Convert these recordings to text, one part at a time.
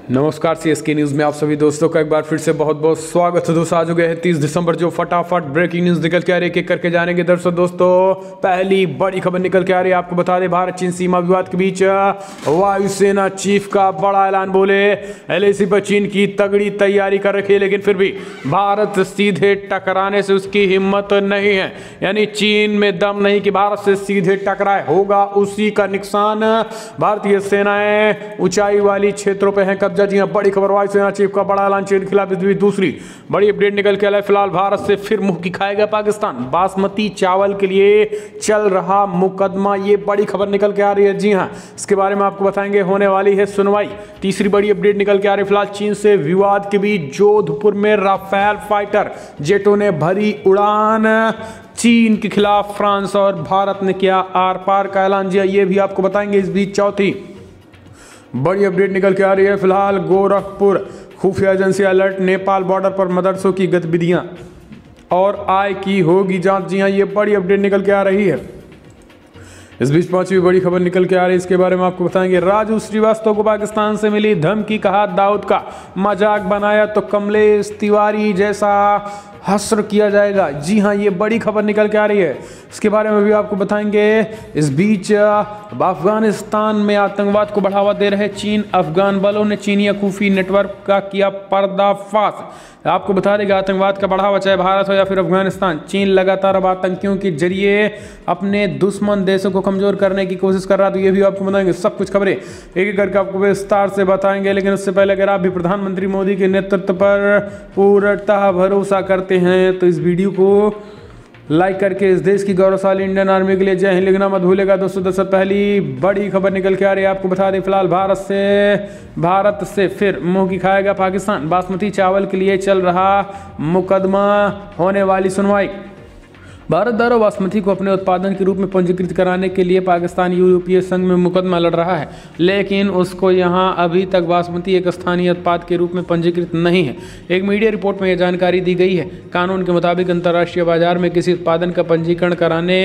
नमस्कार CSK news में आप सभी दोस्तों का एक बार फिर से बहुत बहुत स्वागत है। दोस्तों आज हो गया है 30 दिसंबर, जो फटाफट ब्रेकिंग न्यूज़ निकल के आ रही है, एक एक करके जानेंगे। दोस्तों पहली बड़ी खबर निकल के आ रही है, आपको बता दें भारत चीन सीमा विवाद के बीच वायुसेना चीफ का बड़ा ऐलान। बोले एलएसी पर चीन की तगड़ी तैयारी कर रखी है, लेकिन फिर भी भारत सीधे टकराने से उसकी हिम्मत नहीं है। यानी चीन में दम नहीं कि भारत से सीधे टकराए, होगा उसी का नुकसान। भारतीय सेनाएं ऊंचाई वाली क्षेत्रों पर हैं कब्जा। जी हां, बड़ी खबर, वायुसेना चीफ का बड़ा ऐलान चीन के खिलाफ। दूसरी बड़ी अपडेट निकल के आया, फिलहाल भारत से फिर मुंह की खाएगा पाकिस्तान। बासमती चावल के लिए चल रहा मुकदमा, ये बड़ी खबर निकल के आ रही है। जी हां, इसके बारे में आपको बताएंगे, होने वाली है सुनवाई। तीसरी बड़ी अपडेट निकल के आ रही है, फिलहाल चीन से विवाद के बीच जोधपुर में राफेल फाइटर जेटों ने भरी उड़ान। चीन के खिलाफ फ्रांस और भारत ने किया आर पार का ऐलान। जी ये भी आपको बताएंगे। इस बीच चौथी बड़ी अपडेट निकल के आ रही है, फिलहाल गोरखपुर खुफिया एजेंसी अलर्ट, नेपाल बॉर्डर पर मदरसों की गतिविधियां और आय की होगी जांच। जी हां, ये बड़ी अपडेट निकल के आ रही है। इस बीच पांचवी बड़ी खबर निकल के आ रही है, इसके बारे में आपको बताएंगे। राजू श्रीवास्तव को पाकिस्तान से मिली धमकी, कहा दाऊद का मजाक बनाया तो कमलेश तिवारी जैसा हश्र किया जाएगा। जी हां, ये बड़ी खबर निकल के आ रही है, इसके बारे में भी आपको बताएंगे। इस बीच अफगानिस्तान में आतंकवाद को बढ़ावा दे रहे चीन, अफगान बलों ने चीनी खुफी नेटवर्क का किया पर्दाफाश। आपको बता दें कि आतंकवाद का बढ़ावा चाहे भारत हो या फिर अफगानिस्तान, चीन लगातार अब आतंकियों के जरिए अपने दुश्मन देशों को कमजोर करने की कोशिश कर रहा है। तो ये भी आपको बताएंगे, सब कुछ खबरें एक एक करके आपको विस्तार से बताएंगे। लेकिन उससे पहले अगर आप भी प्रधानमंत्री मोदी के नेतृत्व पर पूर्णतः भरोसा करते हैं तो इस वीडियो को लाइक करके इस देश की गौरवशाली इंडियन आर्मी के लिए जय हिंद लिखना मत भूलेगा। दोस्तों पहली बड़ी खबर निकल के आ रही है, आपको बता दें फिलहाल भारत से फिर मुंह की खाएगा पाकिस्तान। बासमती चावल के लिए चल रहा मुकदमा, होने वाली सुनवाई। भारत द्वारा बासमती को अपने उत्पादन के रूप में पंजीकृत कराने के लिए पाकिस्तान यूरोपीय संघ में मुकदमा लड़ रहा है, लेकिन उसको यहां अभी तक बासमती एक स्थानीय उत्पाद के रूप में पंजीकृत नहीं है। एक मीडिया रिपोर्ट में यह जानकारी दी गई है। कानून के मुताबिक अंतर्राष्ट्रीय बाजार में किसी उत्पादन का पंजीकरण कराने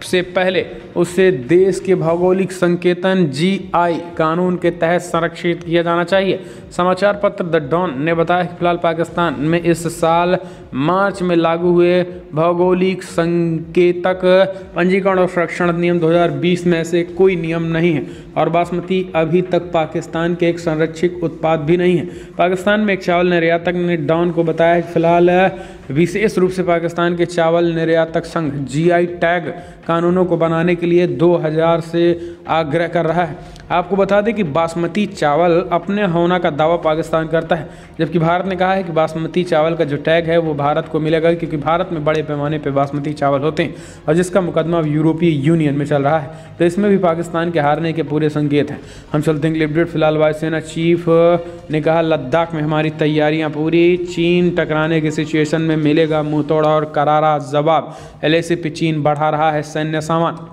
से पहले उसे देश के भौगोलिक संकेतन जीआई कानून के तहत संरक्षित किया जाना चाहिए। समाचार पत्र द डॉन ने बताया कि फिलहाल पाकिस्तान में इस साल मार्च में लागू हुए भौगोलिक संकेतक पंजीकरण और संरक्षण नियम 2020 में से कोई नियम नहीं है और बासमती अभी तक पाकिस्तान के एक संरक्षित उत्पाद भी नहीं है। पाकिस्तान में एक चावल निर्यातक ने डॉन को बताया कि फिलहाल विशेष रूप से पाकिस्तान के चावल निर्यातक संघ जीआई टैग कानूनों को बनाने के लिए 2000 से आग्रह कर रहा है। आपको बता दें कि बासमती चावल अपने होना का दावा पाकिस्तान करता है, जबकि भारत ने कहा है कि बासमती चावल का जो टैग है वो भारत को मिलेगा, क्योंकि भारत में बड़े पैमाने पर बासमती चावल होते हैं और जिसका मुकदमा यूरोपीय यूनियन में चल रहा है। तो इसमें भी पाकिस्तान के हारने के पूरे संकेत हैं। हम चलते हैं अपडेट। फिलहाल वायुसेना चीफ ने कहा लद्दाख में हमारी तैयारियां पूरी, चीन टकराने की सिचुएशन में मिलेगा मुंहतोड़ और करारा जवाब। एलएसी पे चीन बढ़ा रहा है सैन्य सामान।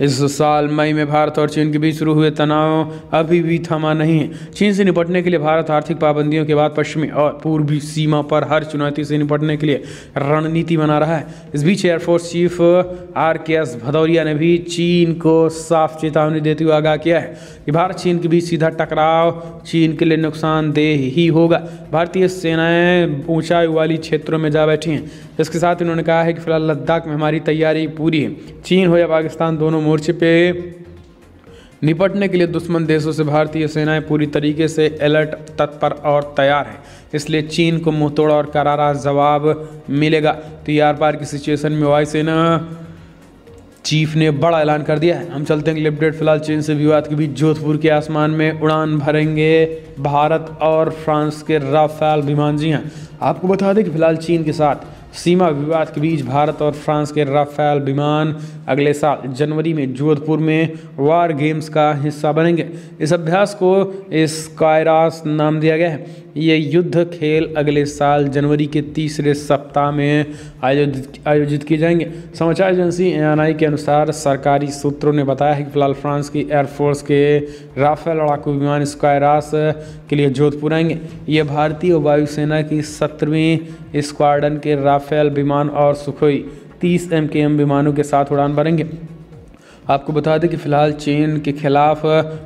इस साल मई में भारत और चीन के बीच शुरू हुए तनाव अभी भी थमा नहीं है। चीन से निपटने के लिए भारत आर्थिक पाबंदियों के बाद पश्चिमी और पूर्वी सीमा पर हर चुनौती से निपटने के लिए रणनीति बना रहा है। इस बीच एयरफोर्स चीफ आरकेएस भदौरिया ने भी चीन को साफ चेतावनी देते हुए आगाह किया है कि भारत चीन के बीच सीधा टकराव चीन के लिए नुकसानदेह ही होगा। भारतीय सेनाएं ऊंचाई वाली क्षेत्रों में जा बैठी हैं। इसके साथ उन्होंने कहा है कि फिलहाल लद्दाख में हमारी तैयारी पूरी है। चीन हो या पाकिस्तान, दोनों मोर्चे पे निपटने के लिए दुश्मन देशों से भारतीय सेनाएं पूरी तरीके से अलर्ट, तत्पर और तैयार है। इसलिए चीन को मुंहतोड़ और करारा जवाब मिलेगा। तो आर पार की सिचुएशन में वायुसेना चीफ ने बड़ा ऐलान कर दिया है। हम चलते हैं अपडेट। फिलहाल चीन से विवाद के बीच जोधपुर के आसमान में उड़ान भरेंगे भारत और फ्रांस के राफेल विमान। जी हाँ, आपको बता दें कि फिलहाल चीन के साथ सीमा विवाद के बीच भारत और फ्रांस के राफेल विमान अगले साल जनवरी में जोधपुर में वार गेम्स का हिस्सा बनेंगे। इस अभ्यास को स्काईरास नाम दिया गया है। ये युद्ध खेल अगले साल जनवरी के तीसरे सप्ताह में आयोजित किए जाएंगे। समाचार एजेंसी एएनआई के अनुसार सरकारी सूत्रों ने बताया है कि फिलहाल फ्रांस की एयरफोर्स के राफेल लड़ाकू विमान स्काईरास के लिए जोधपुर आएंगे। ये भारतीय वायुसेना की 17वीं स्क्वाड्रन के राफेल विमान और सुखोई 30 MKM विमानों के साथ उड़ान भरेंगे। आपको बता दें कि फिलहाल चीन के खिलाफ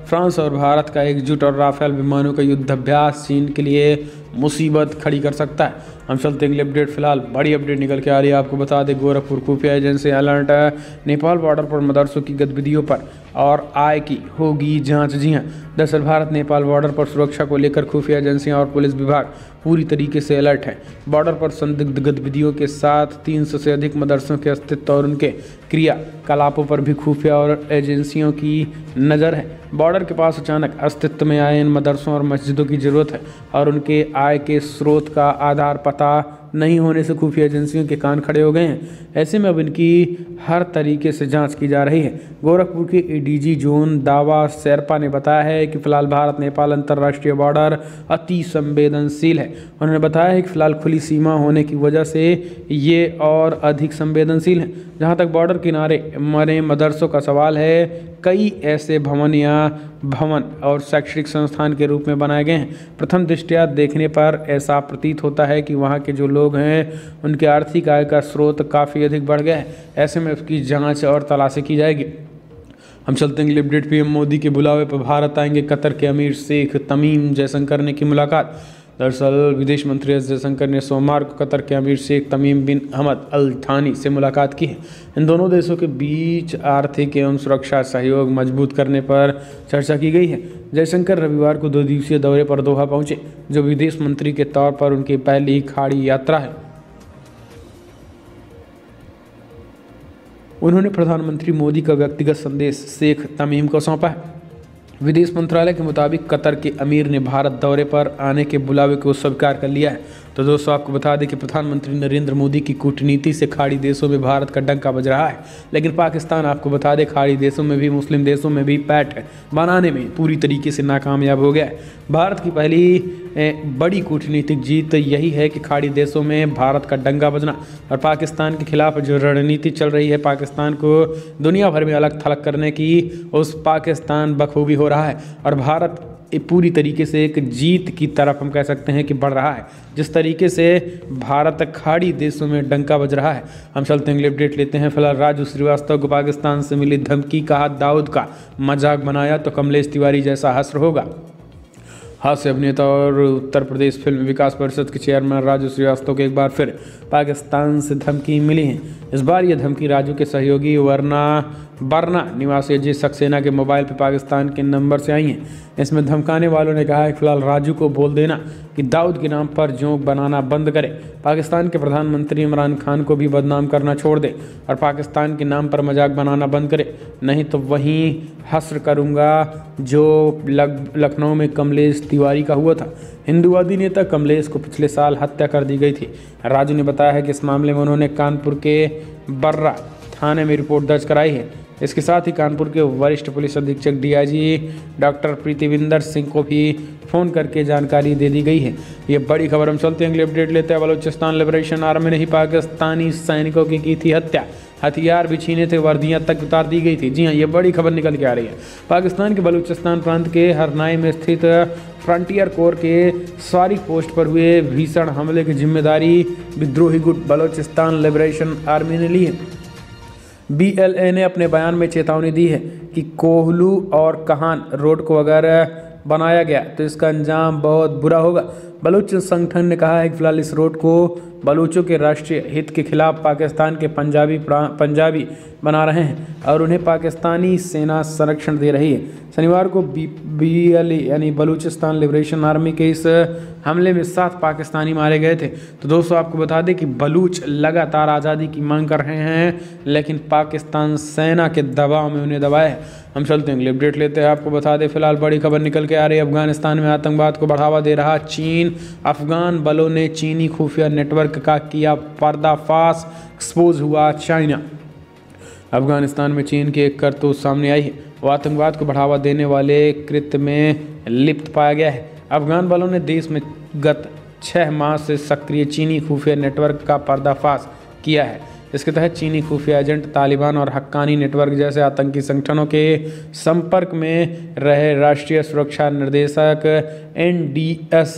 फ्रांस और भारत का एकजुट और राफेल विमानों का युद्धाभ्यास चीन के लिए मुसीबत खड़ी कर सकता है। हम चलते हैं अपडेट। फिलहाल बड़ी अपडेट निकल के आ रही है। आपको बता दें गोरखपुर खुफिया एजेंसी अलर्ट है, नेपाल बॉर्डर पर मदरसों की गतिविधियों पर और आय की होगी जांच। जी हां, दरअसल भारत नेपाल बॉर्डर पर सुरक्षा को लेकर खुफिया एजेंसियां और पुलिस विभाग पूरी तरीके से अलर्ट है। बॉर्डर पर संदिग्ध गतिविधियों के साथ 300 से अधिक मदरसों के अस्तित्व और उनके क्रियाकलापों पर भी खुफिया और एजेंसियों की नज़र है। बॉर्डर के पास अचानक अस्तित्व में आए इन मदरसों और मस्जिदों की ज़रूरत है और उनके आय के स्रोत का आधार पता नहीं होने से खुफिया एजेंसियों के कान खड़े हो गए हैं। ऐसे में अब इनकी हर तरीके से जांच की जा रही है। गोरखपुर के एडीजी जोन दावा शेरपा ने बताया है कि फिलहाल भारत नेपाल अंतर्राष्ट्रीय बॉर्डर अति संवेदनशील है। उन्होंने बताया है कि फिलहाल खुली सीमा होने की वजह से ये और अधिक संवेदनशील है। जहाँ तक बॉर्डर किनारे मरे मदरसों का सवाल है, कई ऐसे भवन और शैक्षणिक संस्थान के रूप में बनाए गए हैं। प्रथम दृष्टया देखने पर ऐसा प्रतीत होता है कि वहाँ के जो लोग हैं उनके आर्थिक आय का स्रोत काफ़ी अधिक बढ़ गया है। ऐसे में उसकी जांच और तलाशी की जाएगी। हम चलते हैं अपडेट। पीएम मोदी के बुलावे पर भारत आएंगे कतर के अमीर शेख तमीम जयशंकर ने की मुलाकात। दरअसल विदेश मंत्री एस जयशंकर ने सोमवार को कतर के अमीर शेख तमीम बिन अहमद अल थानी से मुलाकात की है। इन दोनों देशों के बीच आर्थिक एवं सुरक्षा सहयोग मजबूत करने पर चर्चा की गई है। जयशंकर रविवार को 2 दिवसीय दौरे पर दोहा पहुंचे, जो विदेश मंत्री के तौर पर उनकी पहली खाड़ी यात्रा है। उन्होंने प्रधानमंत्री मोदी का व्यक्तिगत संदेश शेख तमीम को सौंपा है। विदेश मंत्रालय के मुताबिक कतर के अमीर ने भारत दौरे पर आने के बुलावे को स्वीकार कर लिया है। तो दोस्तों आपको बता दें कि प्रधानमंत्री नरेंद्र मोदी की कूटनीति से खाड़ी देशों में भारत का डंका बज रहा है, लेकिन पाकिस्तान आपको बता दें खाड़ी देशों में भी मुस्लिम देशों में भी पैठ बनाने में पूरी तरीके से नाकामयाब हो गया है। भारत की पहली बड़ी कूटनीतिक जीत यही है कि खाड़ी देशों में भारत का डंका बजना और पाकिस्तान के खिलाफ जो रणनीति चल रही है, पाकिस्तान को दुनिया भर में अलग थलग करने की, उस पाकिस्तान बखूबी हो रहा है और भारत पूरी तरीके से एक जीत की तरफ हम कह सकते हैं कि बढ़ रहा है। जिस तरीके से भारत खाड़ी देशों में डंका बज रहा है। हम चलते हैं अपडेट लेते हैं। फिलहाल राजू श्रीवास्तव को पाकिस्तान से मिली धमकी, कहा दाऊद का मजाक बनाया तो कमलेश तिवारी जैसा हश्र होगा। हास्य अभिनेता और उत्तर प्रदेश फिल्म विकास परिषद के चेयरमैन राजू श्रीवास्तव को एक बार फिर पाकिस्तान से धमकी मिली है। इस बार यह धमकी राजू के सहयोगी बरना निवासी अजय सक्सेना के मोबाइल पर पाकिस्तान के नंबर से आई हैं। इसमें धमकाने वालों ने कहा है कि फिलहाल राजू को बोल देना कि दाऊद के नाम पर जोक बनाना बंद करे, पाकिस्तान के प्रधानमंत्री इमरान खान को भी बदनाम करना छोड़ दे और पाकिस्तान के नाम पर मजाक बनाना बंद करे, नहीं तो वहीं हश्र करूंगा जो लखनऊ में कमलेश तिवारी का हुआ था। हिंदूवादी नेता कमलेश को पिछले साल हत्या कर दी गई थी। राजू ने बताया है कि इस मामले में उन्होंने कानपुर के बर्रा थाने में रिपोर्ट दर्ज कराई है। इसके साथ ही कानपुर के वरिष्ठ पुलिस अधीक्षक डीआईजी डॉक्टर प्रीतिविंदर सिंह को भी फ़ोन करके जानकारी दे दी गई है। ये बड़ी खबर। हम चलते हैं अगले अपडेट लेते हैं। बलूचिस्तान लिबरेशन आर्मी ने ही पाकिस्तानी सैनिकों की थी हत्या, हथियार भी छीने थे, वर्दियां तक उतार दी गई थी। जी हाँ, ये बड़ी खबर निकल के आ रही है। पाकिस्तान के बलूचिस्तान प्रांत के हरनाई में स्थित फ्रंटियर कोर के सारी पोस्ट पर हुए भीषण हमले की जिम्मेदारी विद्रोही गुट बलूचिस्तान लिबरेशन आर्मी ने ली है। BLA ने अपने बयान में चेतावनी दी है कि कोहलू और कहान रोड को अगर बनाया गया तो इसका अंजाम बहुत बुरा होगा। बलूच संगठन ने कहा है कि फिलहाल इस रोड को बलूचों के राष्ट्रीय हित के खिलाफ पाकिस्तान के पंजाबी बना रहे हैं और उन्हें पाकिस्तानी सेना संरक्षण दे रही है। शनिवार को BLA यानी बलूचिस्तान लिबरेशन आर्मी के इस हमले में 7 पाकिस्तानी मारे गए थे। तो दोस्तों आपको बता दें कि बलूच लगातार आज़ादी की मांग कर रहे हैं, लेकिन पाकिस्तान सेना के दबाव में उन्हें दबाया है। हम चलते हैं अपडेट लेते हैं। आपको बता दें फिलहाल बड़ी खबर निकल के आ रही है। अफगानिस्तान में आतंकवाद को बढ़ावा दे रहा चीन, अफगान बलों ने चीनी खुफिया नेटवर्क का किया पर्दाफाश, एक्सपोज हुआ चाइना। अफगानिस्तान में चीन की एक करतूत सामने आई है। वो आतंकवाद को बढ़ावा देने वाले कृत्य में लिप्त पाया गया है। अफगान बलों ने देश में गत 6 माह से सक्रिय चीनी खुफिया नेटवर्क का पर्दाफाश किया है। इसके तहत चीनी खुफिया एजेंट तालिबान और हक्कानी नेटवर्क जैसे आतंकी संगठनों के संपर्क में रहे राष्ट्रीय सुरक्षा निर्देशक NDS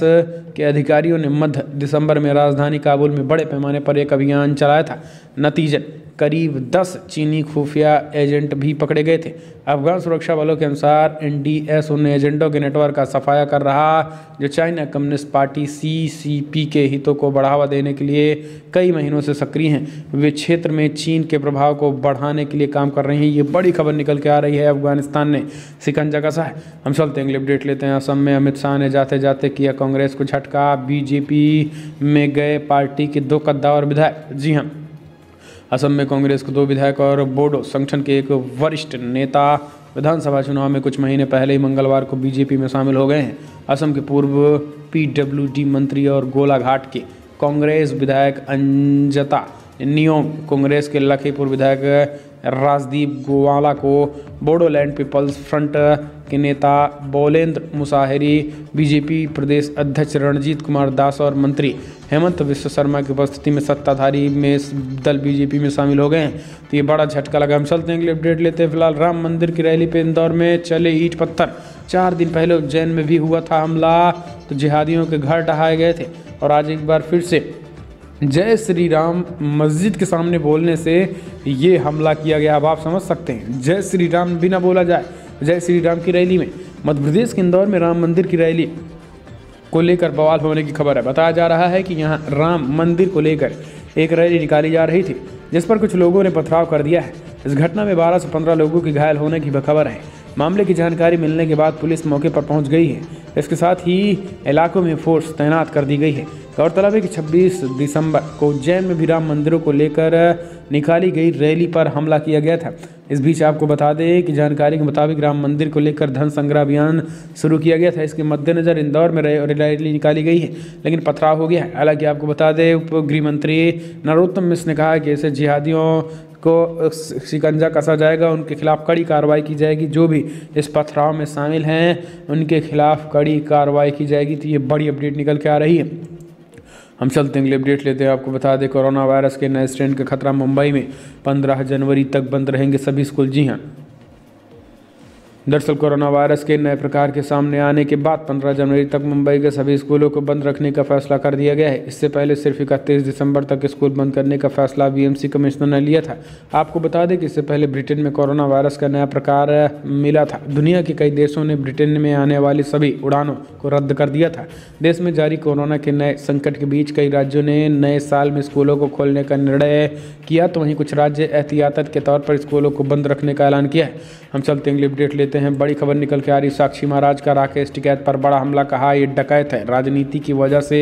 के अधिकारियों ने मध्य दिसंबर में राजधानी काबुल में बड़े पैमाने पर एक अभियान चलाया था। नतीजन करीब 10 चीनी खुफिया एजेंट भी पकड़े गए थे। अफगान सुरक्षा बलों के अनुसार एनडीएस उन एजेंटों के नेटवर्क का सफाया कर रहा जो चाइना कम्युनिस्ट पार्टी सीसीपी के हितों को बढ़ावा देने के लिए कई महीनों से सक्रिय हैं। वे क्षेत्र में चीन के प्रभाव को बढ़ाने के लिए काम कर रहे हैं। ये बड़ी खबर निकल के आ रही है। अफगानिस्तान ने शिकंजा कसा है। हम चलते हैं, अगले अपडेट लेते हैं। असम में अमित शाह ने जाते जाते किया कांग्रेस को झटका। बीजेपी में गए पार्टी के 2 कद्दावर विधायक। जी हाँ, असम में कांग्रेस के 2 विधायक और बोडो संगठन के एक वरिष्ठ नेता विधानसभा चुनाव में कुछ महीने पहले ही मंगलवार को बीजेपी में शामिल हो गए हैं। असम के पूर्व पीडब्ल्यूडी मंत्री और गोलाघाट के कांग्रेस विधायक अंजता नियोम, कांग्रेस के लखीमपुर विधायक राजदीप गोवाला को बोडोलैंड पीपल्स फ्रंट के नेता बोलेंद्र मुसाहरी, बीजेपी प्रदेश अध्यक्ष रणजीत कुमार दास और मंत्री हेमंत विश्व शर्मा की उपस्थिति में सत्ताधारी में दल बीजेपी में शामिल हो गए हैं। तो ये बड़ा झटका लगा। हम चलते हैं, अगले अपडेट लेते हैं। फिलहाल राम मंदिर की रैली पे इंदौर में चले ईंट पत्थर। 4 दिन पहले उज्जैन में भी हुआ था हमला, तो जिहादियों के घर ढहाए गए थे और आज एक बार फिर से जय श्री राम मस्जिद के सामने बोलने से ये हमला किया गया। अब आप समझ सकते हैं, जय श्री राम भी ना बोला जाए। जय श्री राम की रैली में मध्य प्रदेश के इंदौर में राम मंदिर की रैली को लेकर बवाल होने की खबर है। बताया जा रहा है कि यहाँ राम मंदिर को लेकर एक रैली निकाली जा रही थी, जिस पर कुछ लोगों ने पथराव कर दिया है। इस घटना में 12 से 15 लोगों की घायल होने की खबर है। मामले की जानकारी मिलने के बाद पुलिस मौके पर पहुंच गई है। इसके साथ ही इलाकों में फोर्स तैनात कर दी गई है। गौरतलब है कि 26 दिसंबर को उज्जैन में भी राम मंदिरों को लेकर निकाली गई रैली पर हमला किया गया था। इस बीच आपको बता दें कि जानकारी के मुताबिक राम मंदिर को लेकर धन संग्रह अभियान शुरू किया गया था। इसके मद्देनजर इंदौर में रैली निकाली गई है, लेकिन पथराव हो गया है। हालांकि आपको बता दें, उप गृह मंत्री नरोत्तम मिश्र ने कहा है कि ऐसे जिहादियों को शिकंजा कसा जाएगा, उनके खिलाफ कड़ी कार्रवाई की जाएगी। जो भी इस पथराव में शामिल हैं उनके खिलाफ कड़ी कार्रवाई की जाएगी। तो ये बड़ी अपडेट निकल के आ रही है। हम चलते हैं, अगले अपडेट लेते हैं। आपको बता दें, कोरोना वायरस के नए स्ट्रेन का खतरा। मुंबई में 15 जनवरी तक बंद रहेंगे सभी स्कूल। जी हाँ, दरअसल कोरोना वायरस के नए प्रकार के सामने आने के बाद 15 जनवरी तक मुंबई के सभी स्कूलों को बंद रखने का फैसला कर दिया गया है। इससे पहले सिर्फ 31 दिसंबर तक स्कूल बंद करने का फैसला बीएमसी कमिश्नर ने लिया था। आपको बता दें कि इससे पहले ब्रिटेन में कोरोना वायरस का नया प्रकार मिला था। दुनिया के कई देशों ने ब्रिटेन में आने वाली सभी उड़ानों को रद्द कर दिया था। देश में जारी कोरोना के नए संकट के बीच कई राज्यों ने नए साल में स्कूलों को खोलने का निर्णय किया, तो वहीं कुछ राज्य एहतियातन के तौर पर स्कूलों को बंद रखने का ऐलान किया है। हम चलते हैं, अपडेट लेते हैं। बड़ी खबर निकल के आ रही। साक्षी महाराज का राकेश टिकैत पर बड़ा हमला। कहा ये डकैत है, राजनीति की वजह से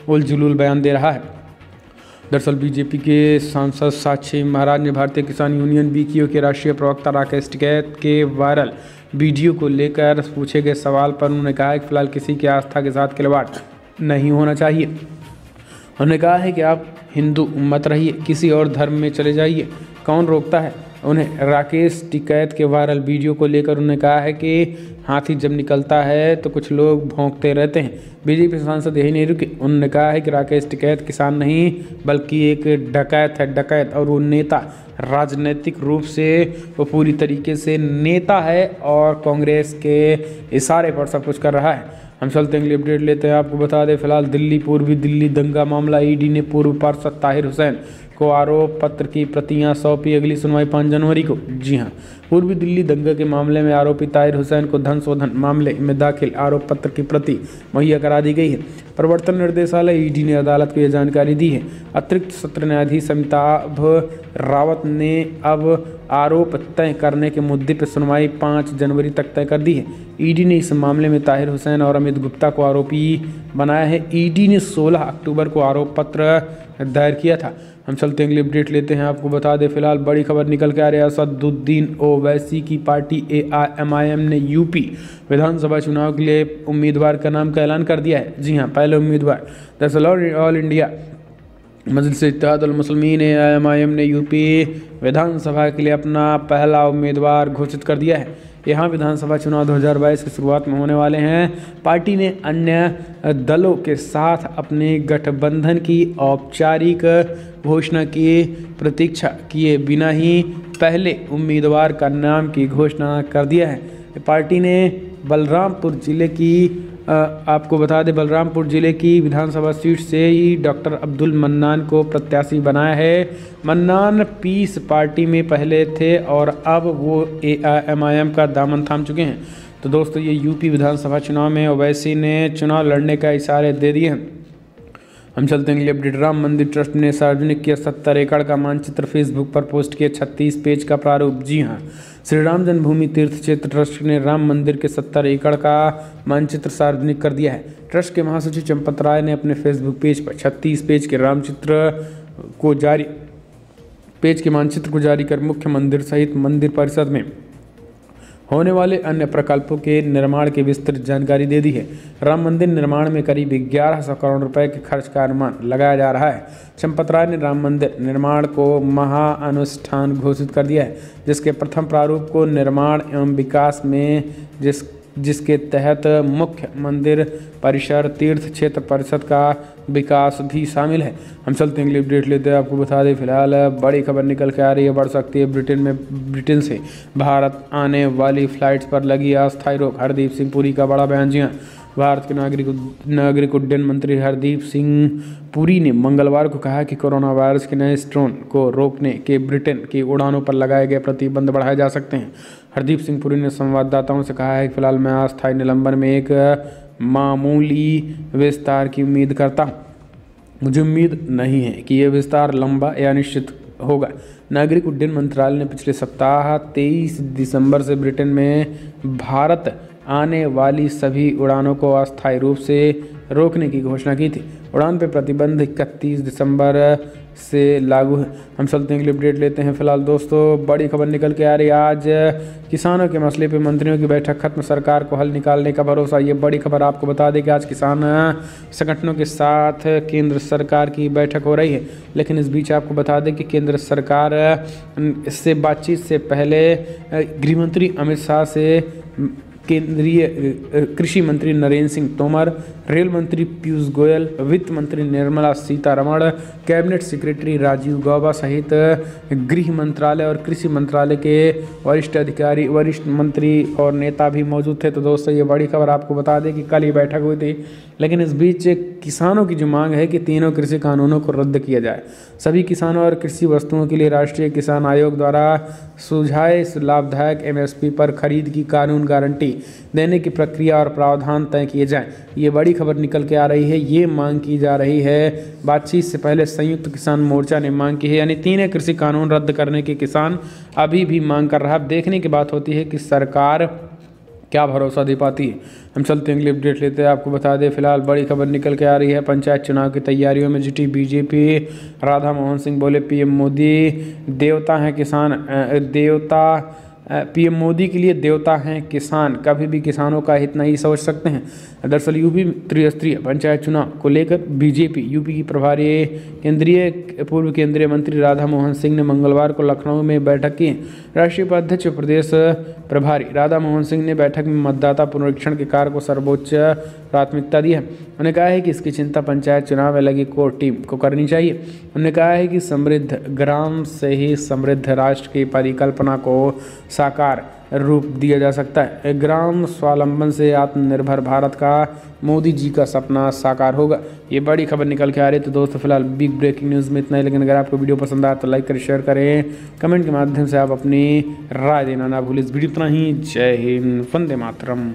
उलझुल बयान दे रहा है। दरअसल बीजेपी के सांसद साक्षी महाराज ने भारतीय किसान यूनियन बीकेयू के राष्ट्रीय प्रवक्ता राकेश टिकैत के वायरल वीडियो को लेकर पूछे गए सवाल पर उन्होंने कहा है कि फिलहाल किसी की आस्था के साथ खिलवाड़ नहीं होना चाहिए। उन्होंने कहा है कि आप हिंदू मत रहिए, किसी और धर्म में चले जाइए, कौन रोकता है उन्हें। राकेश टिकैत के वायरल वीडियो को लेकर उन्होंने कहा है कि हाथी जब निकलता है तो कुछ लोग भौंकते रहते हैं। बीजेपी सांसद यही नहीं रुके। उन्होंने कहा है कि राकेश टिकैत किसान नहीं बल्कि एक डकैत है, डकैत, और वो नेता राजनीतिक रूप से वो पूरी तरीके से नेता है और कांग्रेस के इशारे पर सब कुछ कर रहा है। हम चलते हैं, अपडेट लेते हैं। आपको बता दें, फिलहाल पूर्वी दिल्ली दंगा मामला। ईडी ने पूर्व पार्षद ताहिर हुसैन को आरोप पत्र की प्रतियां सौंपी। अगली सुनवाई 5 जनवरी को। जी हां, पूर्वी दिल्ली दंगे के मामले में आरोपी ताहिर हुसैन को धन शोधन मामले में दाखिल आरोप पत्र की प्रति मुहैया करा दी गई है। प्रवर्तन निर्देशालय ईडी ने अदालत को यह जानकारी दी है। अतिरिक्त सत्र न्यायाधीश अमिताभ रावत ने अब आरोप तय करने के मुद्दे पर सुनवाई 5 जनवरी तक तय कर दी है। ईडी ने इस मामले में ताहिर हुसैन और अमित गुप्ता को आरोपी बनाया है। ईडी ने 16 अक्टूबर को आरोप पत्र दायर किया था। हम चलते हैं, अपडेट लेते हैं। आपको बता दें, फिलहाल बड़ी खबर निकल के आ रही है। असदुद्दीन ओवैसी की पार्टी एआईएमआईएम ने यूपी विधानसभा चुनाव के लिए उम्मीदवार का नाम का ऐलान कर दिया है। जी हां, पहले उम्मीदवार। दरअसल ऑल इंडिया मजलिस-ए-इत्तेहादुल मुस्लिमीन एआईएमआईएम ने यूपी विधानसभा के लिए अपना पहला उम्मीदवार घोषित कर दिया है। यहाँ विधानसभा चुनाव 2022 की शुरुआत में होने वाले हैं। पार्टी ने अन्य दलों के साथ अपने गठबंधन की औपचारिक घोषणा की प्रतीक्षा किए बिना ही पहले उम्मीदवार का नाम की घोषणा कर दिया है। पार्टी ने बलरामपुर जिले की आपको बता दें बलरामपुर जिले की विधानसभा सीट से ही डॉक्टर अब्दुल मन्नान को प्रत्याशी बनाया है। मन्नान पीस पार्टी में पहले थे और अब वो AIMIM का दामन थाम चुके हैं। तो दोस्तों ये यूपी विधानसभा चुनाव में ओवैसी ने चुनाव लड़ने का इशारे दे दिए हैं। हम चलते हैं अगली अपडेट। राम मंदिर ट्रस्ट ने सार्वजनिक किया 70 एकड़ का मानचित्र, फेसबुक पर पोस्ट किया 36 पेज का प्रारूप। जी हाँ, श्री राम जन्मभूमि तीर्थ क्षेत्र ट्रस्ट ने राम मंदिर के 70 एकड़ का मानचित्र सार्वजनिक कर दिया है। ट्रस्ट के महासचिव चंपत राय ने अपने फेसबुक पेज पर 36 पेज के मानचित्र को जारी कर मुख्य मंदिर सहित मंदिर परिसर में होने वाले अन्य प्रकल्पों के निर्माण की विस्तृत जानकारी दे दी है। राम मंदिर निर्माण में करीब 1100 करोड़ रुपए के खर्च का अनुमान लगाया जा रहा है। चंपत राय ने राम मंदिर निर्माण को महाअनुष्ठान घोषित कर दिया है, जिसके प्रथम प्रारूप को निर्माण एवं विकास में जिसके तहत मुख्य मंदिर परिसर तीर्थ क्षेत्र परिषद का विकास भी शामिल है। हम चलते हैं अगली अपडेट लेते हैं। आपको बता दें फिलहाल बड़ी खबर निकल के आ रही है, बढ़ सकती है ब्रिटेन से भारत आने वाली फ्लाइट्स पर लगी अस्थायी रोक। हरदीप सिंह पुरी का बड़ा बयान। जी हाँ, भारत के नागरिक उड्डयन मंत्री हरदीप सिंह पुरी ने मंगलवार को कहा कि कोरोना वायरस के नए स्ट्रेन को रोकने के ब्रिटेन की उड़ानों पर लगाए गए प्रतिबंध बढ़ाए जा सकते हैं। हरदीप सिंह पुरी ने संवाददाताओं से कहा है कि फिलहाल मैं अस्थायी निलंबन में एक मामूली विस्तार की उम्मीद करता हूँ। मुझे उम्मीद नहीं है कि यह विस्तार लंबा या निश्चित होगा। नागरिक उड्डयन मंत्रालय ने पिछले सप्ताह 23 दिसंबर से ब्रिटेन में भारत आने वाली सभी उड़ानों को अस्थायी रूप से रोकने की घोषणा की थी। उड़ान पर प्रतिबंध 31 दिसंबर से लागू है। हम चलते हैं अगली अपडेट लेते हैं। फिलहाल दोस्तों बड़ी खबर निकल के आ रही है, आज किसानों के मसले पे मंत्रियों की बैठक खत्म, सरकार को हल निकालने का भरोसा। ये बड़ी खबर आपको बता दें कि आज किसान संगठनों के साथ केंद्र सरकार की बैठक हो रही है। लेकिन इस बीच आपको बता दें कि केंद्र सरकार से बातचीत से पहले गृह मंत्री अमित शाह से केंद्रीय कृषि मंत्री नरेंद्र सिंह तोमर, रेल मंत्री पीयूष गोयल, वित्त मंत्री निर्मला सीतारमण, कैबिनेट सेक्रेटरी राजीव गौबा सहित गृह मंत्रालय और कृषि मंत्रालय के वरिष्ठ अधिकारी, वरिष्ठ मंत्री और नेता भी मौजूद थे। तो दोस्तों ये बड़ी खबर आपको बता दें कि कल ये बैठक हुई थी। लेकिन इस बीच किसानों की जो मांग है कि तीनों कृषि कानूनों को रद्द किया जाए। सभी किसानों और कृषि वस्तुओं के लिए राष्ट्रीय किसान आयोग द्वारा सुझाए लाभदायक MSP पर खरीद की कानून गारंटी देने की प्रक्रिया और प्रावधान तय किए जाएं। ये बड़ी खबर निकल के आ रही है। ये मांग की जा रही है। बातचीत से पहले संयुक्त किसान मोर्चा ने मांग की है, यानी तीनों कृषि कानून रद्द करने के किसान अभी भी मांग कर रहा है। अब देखने की बात होती है कि सरकार क्या भरोसा दे पाती है। हम चलते हैं अगली अपडेट लेते हैं। आपको बता दें फिलहाल बड़ी खबर निकल के आ रही है, पंचायत चुनाव की तैयारियों में जुटी बीजेपी। राधा मोहन सिंह बोले PM मोदी देवता हैं किसान, PM मोदी के लिए देवता हैं किसान, कभी भी किसानों का हित नहीं सोच सकते हैं। दरअसल यूपी त्रिस्तरीय पंचायत चुनाव को लेकर बीजेपी यूपी की प्रभारी पूर्व केंद्रीय मंत्री राधा मोहन सिंह ने मंगलवार को लखनऊ में बैठक की। राष्ट्रीय उपाध्यक्ष प्रदेश प्रभारी राधा मोहन सिंह ने बैठक में मतदाता पुनरीक्षण के कार्य को सर्वोच्च प्राथमिकता दी है। उन्होंने कहा है कि इसकी चिंता पंचायत चुनाव में लगी कोर टीम को करनी चाहिए। उन्होंने कहा है कि समृद्ध ग्राम से ही समृद्ध राष्ट्र की परिकल्पना को साकार रूप दिया जा सकता है। ग्राम स्वावलंबन से आत्मनिर्भर भारत का मोदी जी का सपना साकार होगा। ये बड़ी खबर निकल के आ रही है। तो दोस्तों फिलहाल बिग ब्रेकिंग न्यूज़ में इतना ही। लेकिन अगर आपको वीडियो पसंद आया तो लाइक करें, शेयर करें, कमेंट के माध्यम से आप अपनी राय देना ना भूलें। इस वीडियो इतना ही। जय हिंद, वंदे मातरम।